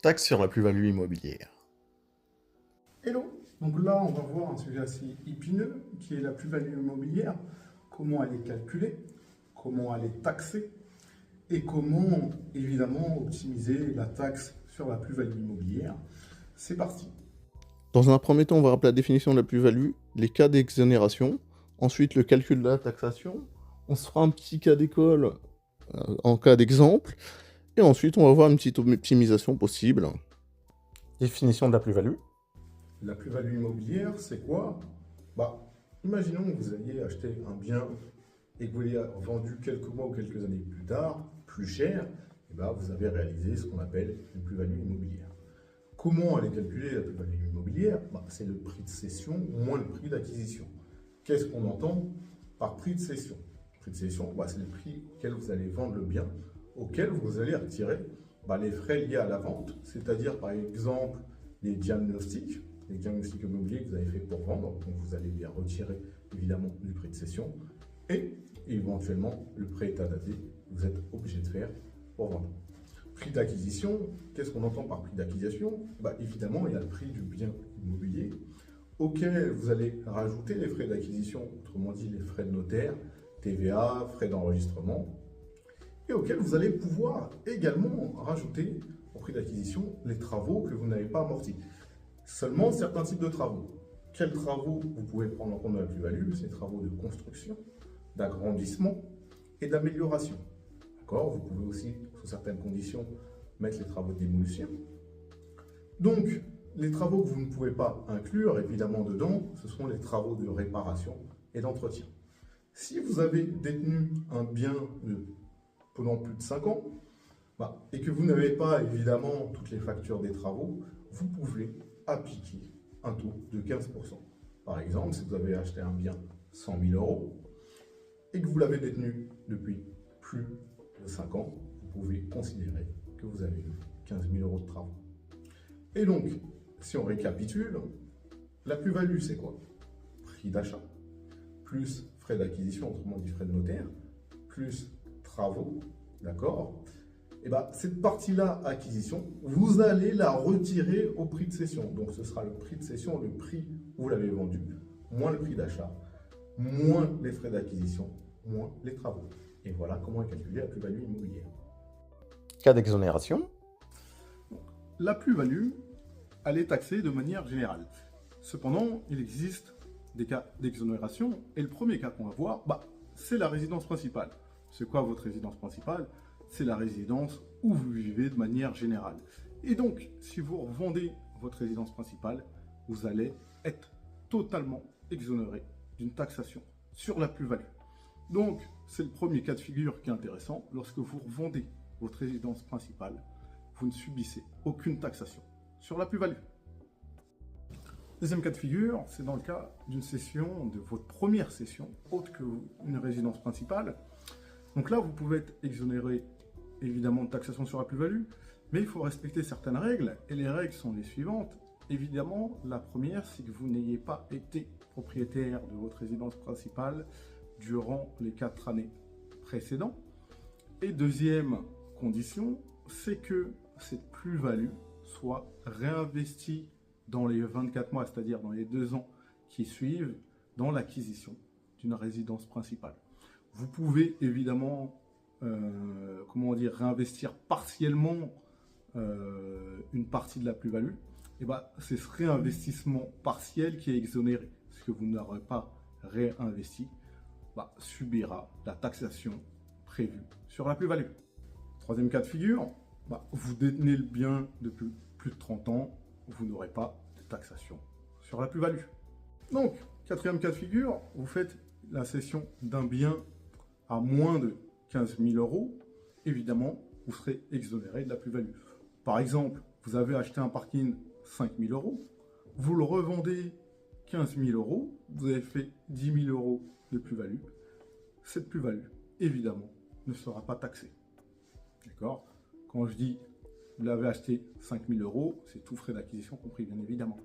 Taxe sur la plus-value immobilière. Hello, donc là on va voir un sujet assez épineux qui est la plus-value immobilière, comment elle est calculée, comment elle est taxée et comment évidemment optimiser la taxe sur la plus-value immobilière. C'est parti. Dans un premier temps, on va rappeler la définition de la plus-value, les cas d'exonération, ensuite le calcul de la taxation, on se fera un petit cas d'école en cas d'exemple, et ensuite on va voir une petite optimisation possible. Définition de la plus-value. La plus-value immobilière, c'est quoi? Imaginons que vous ayez acheté un bien et que vous l'ayez vendu quelques mois ou quelques années plus tard, plus cher, et vous avez réalisé ce qu'on appelle une plus-value immobilière. Comment elle est calculée, la plus-value immobilière? C'est le prix de cession moins le prix d'acquisition. Qu'est-ce qu'on entend par prix de cession? Le prix de cession, c'est le prix auquel vous allez vendre le bien, auquel vous allez retirer les frais liés à la vente, c'est-à-dire par exemple les diagnostics immobiliers que vous avez fait pour vendre, donc vous allez les retirer évidemment du prix de cession, et éventuellement le prêt état daté que vous êtes obligé de faire pour vendre. Prix d'acquisition, qu'est-ce qu'on entend par prix d'acquisition? Évidemment, il y a le prix du bien immobilier auquel vous allez rajouter les frais d'acquisition, autrement dit les frais de notaire, TVA, frais d'enregistrement, et auquel vous allez pouvoir également rajouter au prix d'acquisition les travaux que vous n'avez pas amortis. Seulement certains types de travaux. Quels travaux vous pouvez prendre en compte dans la plus-value? C'est les travaux de construction, d'agrandissement et d'amélioration. D'accord? Vous pouvez aussi, sous certaines conditions, mettre les travaux de démolition. Donc, les travaux que vous ne pouvez pas inclure, évidemment, dedans, ce sont les travaux de réparation et d'entretien. Si vous avez détenu un bien pendant plus de 5 ans, et que vous n'avez pas, évidemment, toutes les factures des travaux, vous pouvez appliquer un taux de 15%. Par exemple, si vous avez acheté un bien 100 000 euros et que vous l'avez détenu depuis plus de 5 ans, vous pouvez considérer que vous avez eu 15 000 euros de travaux. Et donc, si on récapitule, la plus-value, c'est quoi? Prix d'achat, plus frais d'acquisition, autrement dit frais de notaire, plus travaux, d'accord? Et cette partie-là, acquisition, vous allez la retirer au prix de cession. Donc ce sera le prix de cession, le prix où vous l'avez vendu, moins le prix d'achat, moins les frais d'acquisition, moins les travaux. Et voilà comment est calculée la plus-value immobilière. Cas d'exonération. La plus-value, elle est taxée de manière générale. Cependant, il existe des cas d'exonération. Et le premier cas qu'on va voir, c'est la résidence principale. C'est quoi votre résidence principale? C'est la résidence où vous vivez de manière générale. Et donc, si vous revendez votre résidence principale, vous allez être totalement exonéré d'une taxation sur la plus-value. Donc, c'est le premier cas de figure qui est intéressant. Lorsque vous revendez votre résidence principale, vous ne subissez aucune taxation sur la plus-value. Deuxième cas de figure, c'est dans le cas d'une cession, de votre première cession, autre qu'une résidence principale. Donc là, vous pouvez être exonéré évidemment de taxation sur la plus-value, mais il faut respecter certaines règles, et les règles sont les suivantes. Évidemment, la première, c'est que vous n'ayez pas été propriétaire de votre résidence principale durant les 4 années précédentes. Et deuxième condition, c'est que cette plus-value soit réinvestie dans les 24 mois, c'est-à-dire dans les 2 ans qui suivent, dans l'acquisition d'une résidence principale. Vous pouvez évidemment réinvestir partiellement une partie de la plus-value. Et c'est ce réinvestissement partiel qui est exonéré. Ce que vous n'aurez pas réinvesti subira la taxation prévue sur la plus-value. Troisième cas de figure, vous détenez le bien depuis plus de 30 ans, vous n'aurez pas de taxation sur la plus-value. Donc, quatrième cas de figure, vous faites la cession d'un bien à moins de 15 000 euros, évidemment, vous serez exonéré de la plus-value. Par exemple, vous avez acheté un parking 5 000 euros, vous le revendez 15 000 euros, vous avez fait 10 000 euros de plus-value. Cette plus-value, évidemment, ne sera pas taxée. D'accord? Quand je dis vous l'avez acheté 5 000 euros, c'est tout frais d'acquisition compris, bien évidemment.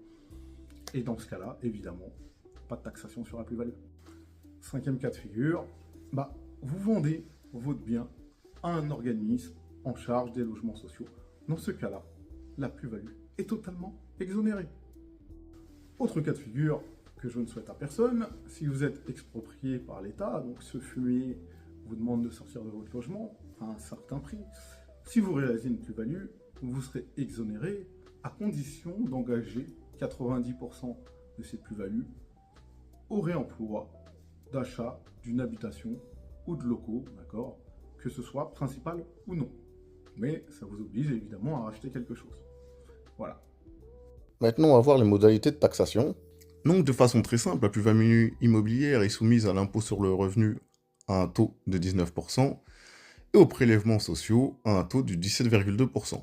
Et dans ce cas-là, évidemment, pas de taxation sur la plus-value. Cinquième cas de figure, vous vendez votre bien à un organisme en charge des logements sociaux. Dans ce cas-là, la plus-value est totalement exonérée. Autre cas de figure que je ne souhaite à personne, si vous êtes exproprié par l'État, donc ce fumier vous demande de sortir de votre logement à un certain prix, si vous réalisez une plus-value, vous serez exonéré à condition d'engager 90% de cette plus-value au réemploi d'achat d'une habitation ou de locaux, d'accord, que ce soit principal ou non. Mais ça vous oblige évidemment à racheter quelque chose. Voilà. Maintenant, on va voir les modalités de taxation. Donc, de façon très simple, la plus-value immobilière est soumise à l'impôt sur le revenu à un taux de 19% et aux prélèvements sociaux à un taux de 17,2%.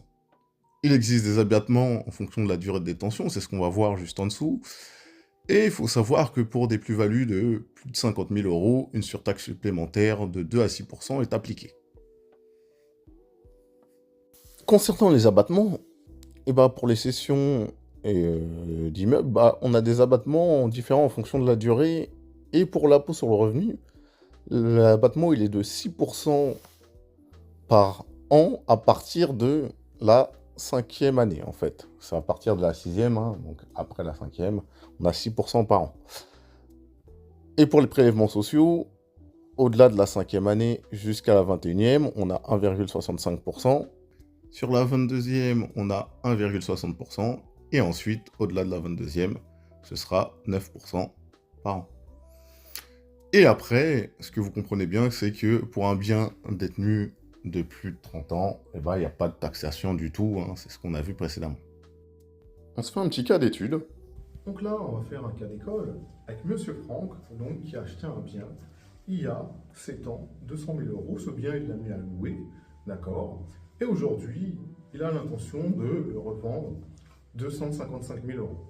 Il existe des abattements en fonction de la durée de détention, c'est ce qu'on va voir juste en dessous. Et il faut savoir que pour des plus-values de plus de 50 000 euros, une surtaxe supplémentaire de 2 à 6% est appliquée. Concernant les abattements, pour les cessions d'immeubles, on a des abattements différents en fonction de la durée. Et pour l'impôt sur le revenu, l'abattement il est de 6% par an à partir de la 5e année, en fait. C'est à partir de la 6e, donc après la 5e, on a 6% par an. Et pour les prélèvements sociaux, au-delà de la 5e année jusqu'à la 21e, on a 1,65%. Sur la 22e, on a 1,60%. Et ensuite, au-delà de la 22e, ce sera 9% par an. Et après, ce que vous comprenez bien, c'est que pour un bien détenu de plus de 30 ans, il n'y a pas de taxation du tout, c'est ce qu'on a vu précédemment. On se fait un petit cas d'étude. Donc là, on va faire un cas d'école avec Monsieur Franck, donc, qui a acheté un bien il y a 7 ans, 200 000 euros. Ce bien, il l'a mis à louer, d'accord. Et aujourd'hui, il a l'intention de le revendre 255 000 euros.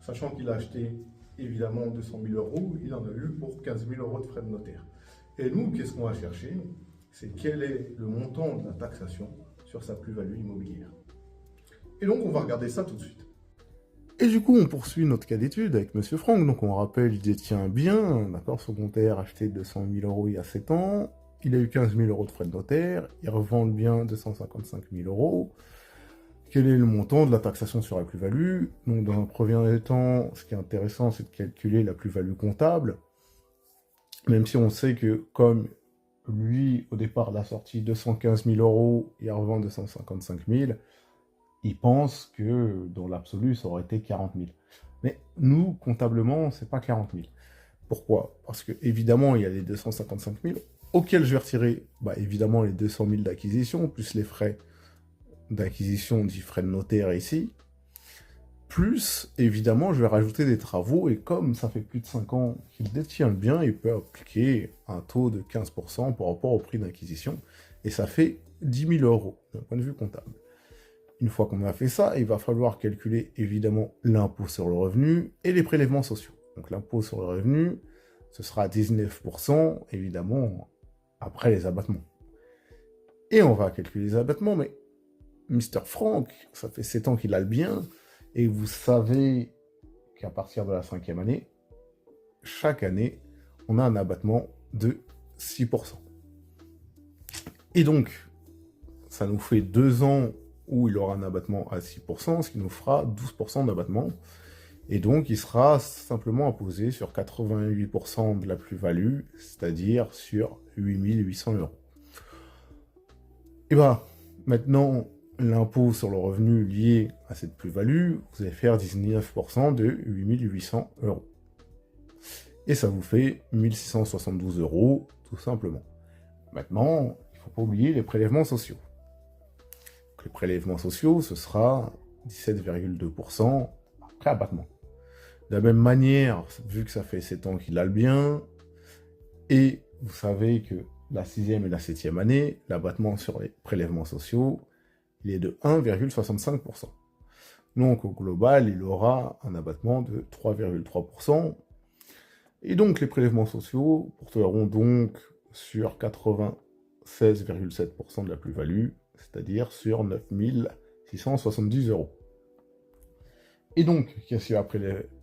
Sachant qu'il a acheté évidemment 200 000 euros, il en a eu pour 15 000 euros de frais de notaire. Et nous, qu'est-ce qu'on va chercher? C'est quel est le montant de la taxation sur sa plus-value immobilière. Et donc, on va regarder ça tout de suite. Et du coup, on poursuit notre cas d'étude avec Monsieur Franck. Donc, on rappelle, il détient un bien, d'accord, secondaire, acheté 200 000 euros il y a 7 ans. Il a eu 15 000 euros de frais de notaire. Il revend le bien 255 000 euros. Quel est le montant de la taxation sur la plus-value? Donc, dans un premier temps, ce qui est intéressant, c'est de calculer la plus-value comptable. Même si on sait que, comme lui, au départ, il a sorti 215 000 euros, il revend 255 000, il pense que, dans l'absolu, ça aurait été 40 000. Mais nous, comptablement, c'est pas 40 000. Pourquoi? Parce que, évidemment, il y a les 255 000, auxquels je vais retirer, évidemment, les 200 000 d'acquisition, plus les frais d'acquisition, dit frais de notaire ici, plus, évidemment, je vais rajouter des travaux, et comme ça fait plus de 5 ans qu'il détient le bien, il peut appliquer un taux de 15% par rapport au prix d'acquisition, et ça fait 10 000 euros, d'un point de vue comptable. Une fois qu'on a fait ça, il va falloir calculer, évidemment, l'impôt sur le revenu et les prélèvements sociaux. Donc l'impôt sur le revenu, ce sera 19%, évidemment, après les abattements. Et on va calculer les abattements, mais Mr. Franck, ça fait 7 ans qu'il a le bien, et vous savez qu'à partir de la 5e année, chaque année, on a un abattement de 6%. Et donc, ça nous fait 2 ans où il aura un abattement à 6%, ce qui nous fera 12% d'abattement. Et donc, il sera simplement imposé sur 88% de la plus-value, c'est-à-dire sur 8 800 euros. Et maintenant, l'impôt sur le revenu lié à cette plus-value, vous allez faire 19% de 8 800 euros. Et ça vous fait 1 672 euros, tout simplement. Maintenant, il ne faut pas oublier les prélèvements sociaux. Donc, les prélèvements sociaux, ce sera 17,2% après abattement. De la même manière, vu que ça fait 7 ans qu'il a le bien, et vous savez que la 6e et la 7e année, l'abattement sur les prélèvements sociaux, il est de 1,65%. Donc au global, il aura un abattement de 3,3%. Et donc les prélèvements sociaux porteront donc sur 96,7% de la plus-value, c'est-à-dire sur 9 670 euros. Et donc, qu'est-ce qu'il va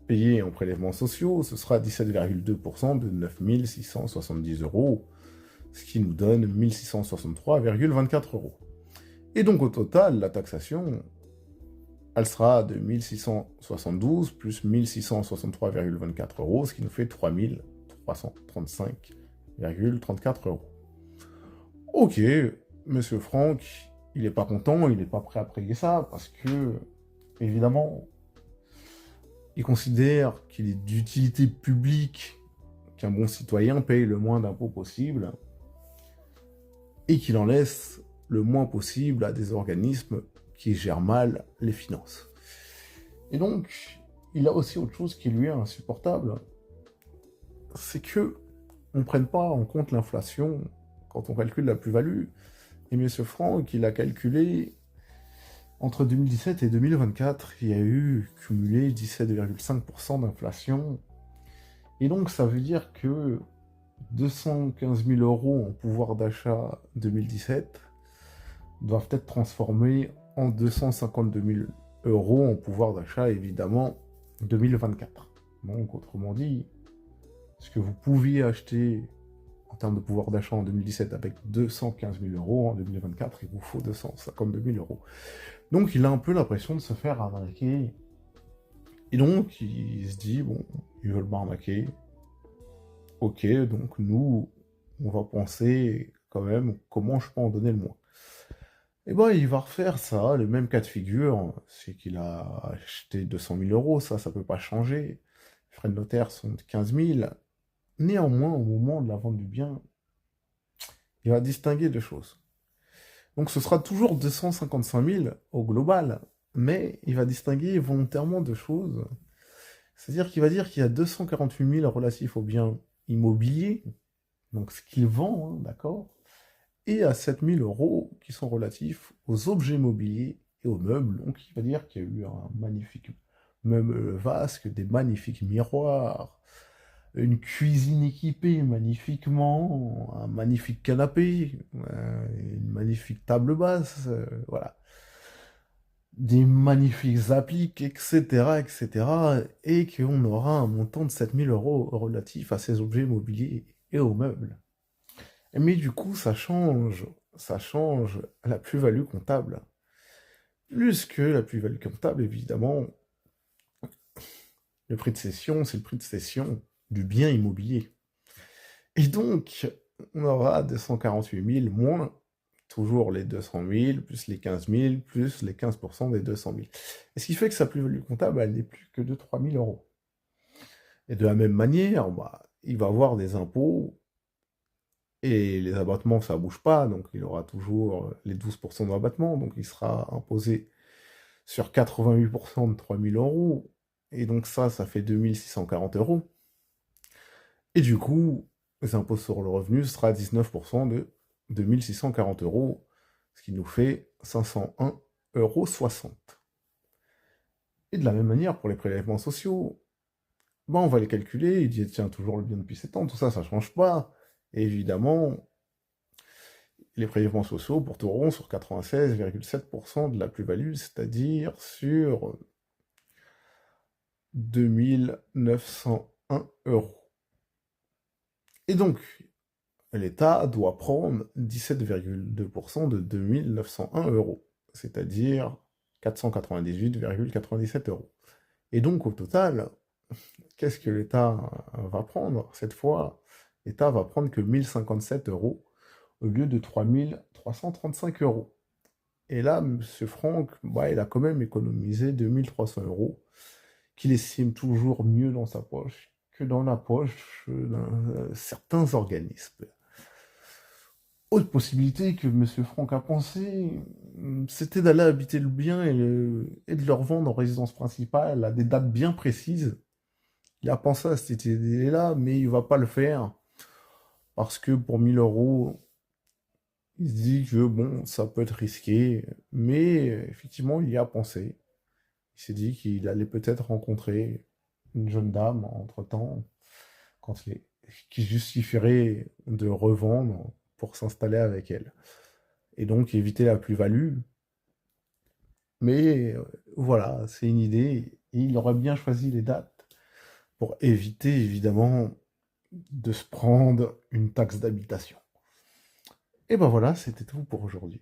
payer en prélèvements sociaux? Ce sera 17,2% de 9 670 euros, ce qui nous donne 1663,24 euros. Et donc, au total, la taxation elle sera de 1672 plus 1663,24 euros, ce qui nous fait 3335,34 euros. Ok, Monsieur Franck, il n'est pas content, il n'est pas prêt à payer ça, parce que, évidemment, il considère qu'il est d'utilité publique qu'un bon citoyen paye le moins d'impôts possible, et qu'il en laisse le moins possible à des organismes qui gèrent mal les finances. Et donc, il a aussi autre chose qui lui est insupportable, c'est que on ne prenne pas en compte l'inflation quand on calcule la plus-value. Et M. Franck, il a calculé entre 2017 et 2024, il y a eu cumulé 17,5% d'inflation. Et donc, ça veut dire que 215 000 euros en pouvoir d'achat 2017 doivent être transformés en 252 000 euros en pouvoir d'achat, évidemment, 2024. Donc, autrement dit, ce que vous pouviez acheter en termes de pouvoir d'achat en 2017 avec 215 000 euros, en 2024, il vous faut 252 000 euros. Donc, il a un peu l'impression de se faire arnaquer. Et donc, il se dit, bon, ils veulent m'arnaquer. Ok, donc nous, on va penser quand même comment je peux en donner le moins. Et ben, il va refaire ça, le même cas de figure, c'est qu'il a acheté 200 000 euros, ça peut pas changer. Les frais de notaire sont de 15 000. Néanmoins, au moment de la vente du bien, il va distinguer deux choses. Donc ce sera toujours 255 000 au global, mais il va distinguer volontairement deux choses. C'est-à-dire qu'il va dire qu'il y a 248 000 relatifs aux biens immobiliers, donc ce qu'il vend, hein, d'accord, et à 7 000 euros qui sont relatifs aux objets mobiliers et aux meubles. Donc il va dire qu'il y a eu un magnifique meuble vasque, des magnifiques miroirs, une cuisine équipée magnifiquement, un magnifique canapé, une magnifique table basse, voilà. Des magnifiques appliques, etc., etc., et qu'on aura un montant de 7 000 euros relatif à ces objets mobiliers et aux meubles. Mais du coup, ça change la plus-value comptable. Plus que la plus-value comptable, évidemment, le prix de cession, c'est le prix de cession du bien immobilier. Et donc, on aura 248 000 moins toujours les 200 000, plus les 15 000, plus les 15% des 200 000. Et ce qui fait que sa plus-value comptable, elle n'est plus que de 3 000 euros. Et de la même manière, il va avoir des impôts, et les abattements, ça ne bouge pas, donc il aura toujours les 12% d'abattement, donc il sera imposé sur 88% de 3 000 euros, et donc ça fait 2 640 euros. Et du coup, les impôts sur le revenu sera 19% de 2 640 euros, ce qui nous fait 501,60 euros. Et de la même manière, pour les prélèvements sociaux, on va les calculer, il détient toujours le bien depuis 7 ans, tout ça, ça ne change pas. Et évidemment, les prélèvements sociaux porteront sur 96,7% de la plus-value, c'est-à-dire sur 2 901 euros. Et donc, l'État doit prendre 17,2% de 2 901 euros, c'est-à-dire 498,97 euros. Et donc, au total, qu'est-ce que l'État va prendre? Cette fois, l'État va prendre que 1057 euros au lieu de 3335 euros. Et là, M. Franck, il a quand même économisé 2300 euros, qu'il estime toujours mieux dans sa poche que dans la poche de certains organismes. Autre possibilité que M. Franck a pensé, c'était d'aller habiter le bien et de le revendre en résidence principale à des dates bien précises. Il a pensé à cette idée-là, mais il ne va pas le faire, parce que pour 1000 euros, il se dit que bon, ça peut être risqué, mais effectivement, il y a pensé. Il s'est dit qu'il allait peut-être rencontrer une jeune dame entre-temps, qui justifierait de revendre pour s'installer avec elle. Et donc éviter la plus-value. Mais voilà, c'est une idée. Et il aurait bien choisi les dates pour éviter, évidemment, de se prendre une taxe d'habitation. Et ben voilà, c'était tout pour aujourd'hui.